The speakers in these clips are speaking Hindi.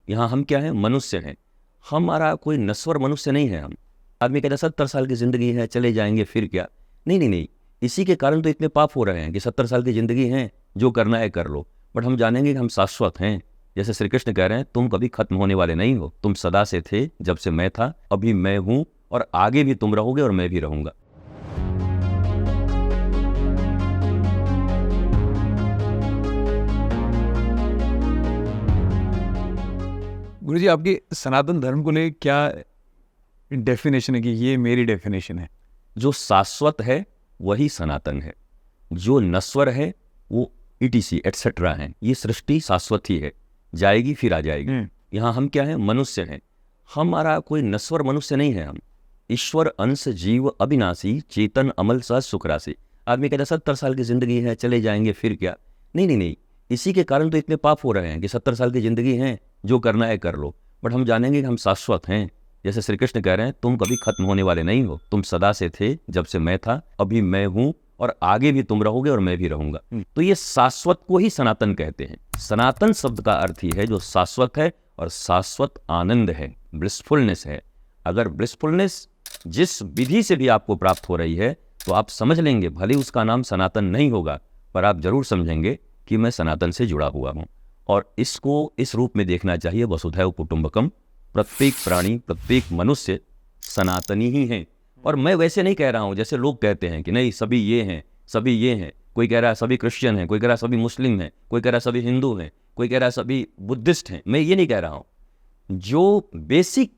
यहाँ हम क्या हैं? मनुष्य हैं। हमारा कोई नश्वर मनुष्य नहीं है हम। आदमी कहता है 70 साल की ज़िंदगी है, चले जाएंगे फिर क्या। नहीं नहीं नहीं, इसी के कारण तो इतने पाप हो रहे हैं कि 70 साल की ज़िंदगी है, जो करना है कर लो। बट हम जानेंगे कि हम शाश्वत हैं। जैसे श्री कृष्ण कह रहे हैं, तुम कभी खत्म होने वाले नहीं हो, तुम सदा से थे, जब से मैं था, अभी मैं हूँ, और आगे भी तुम रहोगे और मैं भी रहूँगा। गुरु जी, आपकी सनातन धर्म को लेकर क्या डेफिनेशन है कि ये मेरी डेफिनेशन है? जो शाश्वत है वही सनातन है, जो नश्वर है वो ईटीसी एटसेट्रा है। ये सृष्टि शाश्वत ही है, जाएगी फिर आ जाएगी। यहाँ हम क्या हैं? मनुष्य हैं। हमारा कोई नश्वर मनुष्य नहीं है हम। ईश्वर अंश जीव अविनाशी, चेतन अमल सह सुख राशि। आदमी कहता है 70 साल की ज़िंदगी है, चले जाएंगे फिर क्या। नहीं नहीं नहीं, इसी के कारण तो इतने पाप हो रहे हैं कि 70 साल की ज़िंदगी है, जो करना है कर लो। बट हम जानेंगे कि हम शाश्वत हैं। जैसे श्री कृष्ण कह रहे हैं, तुम कभी खत्म होने वाले नहीं हो, तुम सदा से थे, जब से मैं था, अभी मैं हूँ, और आगे भी तुम रहोगे और मैं भी रहूंगा। तो ये शाश्वत को ही सनातन कहते हैं। सनातन शब्द का अर्थ ही है जो शाश्वत है, और शाश्वत आनंद है, ब्लिसफुलनेस है। अगर ब्लिसफुलनेस जिस विधि से भी आपको प्राप्त हो रही है, तो आप समझ लेंगे, भले उसका नाम सनातन नहीं होगा, पर आप जरूर समझेंगे कि मैं सनातन से जुड़ा हुआ हूँ। और इसको इस रूप में देखना चाहिए, वसुधैव कुटुंबकम। प्रत्येक प्राणी, प्रत्येक मनुष्य सनातनी ही है। और मैं वैसे नहीं कह रहा हूँ जैसे लोग कहते हैं कि नहीं सभी ये हैं, सभी ये हैं। कोई कह रहा है सभी क्रिश्चियन हैं, कोई कह रहा है सभी मुस्लिम हैं, कोई कह रहा है सभी हिंदू हैं, कोई कह रहा है सभी बुद्धिस्ट हैं। मैं ये नहीं कह रहा हूँ। जो बेसिक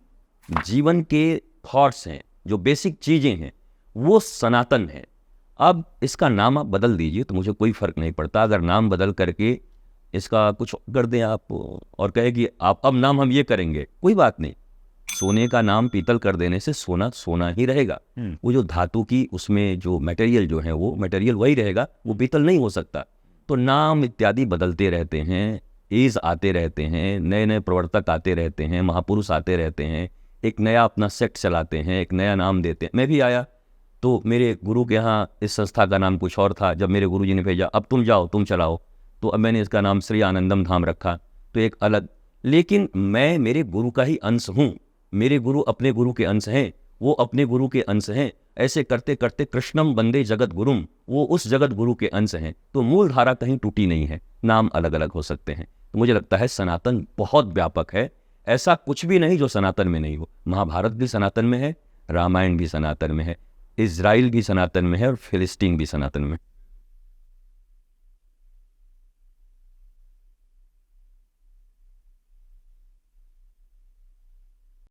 जीवन के थॉट्स हैं, जो बेसिक चीज़ें हैं, वो सनातन है। अब इसका नाम आप बदल दीजिए तो मुझे कोई फ़र्क नहीं पड़ता। अगर नाम बदल करके इसका कुछ कर दें आप, और कहे कि आप अब नाम हम ये करेंगे, कोई बात नहीं। सोने का नाम पीतल कर देने से सोना सोना ही रहेगा। वो जो धातु की उसमें जो मटेरियल जो है, वो मटेरियल वही रहेगा, वो पीतल नहीं हो सकता। तो नाम इत्यादि बदलते रहते हैं, एज आते रहते हैं, नए नए प्रवर्तक आते रहते हैं, महापुरुष आते रहते हैं, एक नया अपना सेक्ट चलाते हैं, एक नया नाम देते हैं। मैं भी आया तो मेरे गुरु के यहाँ इस संस्था का नाम कुछ और था। जब मेरे गुरु जी ने भेजा अब तुम जाओ, तुम चलाओ, तो अब मैंने इसका नाम श्री आनंदम धाम रखा, तो एक अलग। लेकिन मैं मेरे गुरु का ही अंश हूँ। मेरे गुरु अपने गुरु के अंश हैं, वो अपने गुरु के अंश हैं। ऐसे करते करते कृष्णम वंदे जगत गुरुम, वो उस जगत गुरु के अंश हैं। तो मूल धारा कहीं टूटी नहीं है, नाम अलग अलग हो सकते हैं। तो मुझे लगता है सनातन बहुत व्यापक है। ऐसा कुछ भी नहीं जो सनातन में नहीं हो। महाभारत भी सनातन में है, रामायण भी सनातन में है, इजराइल भी सनातन में है, और फिलिस्तीन भी सनातन में।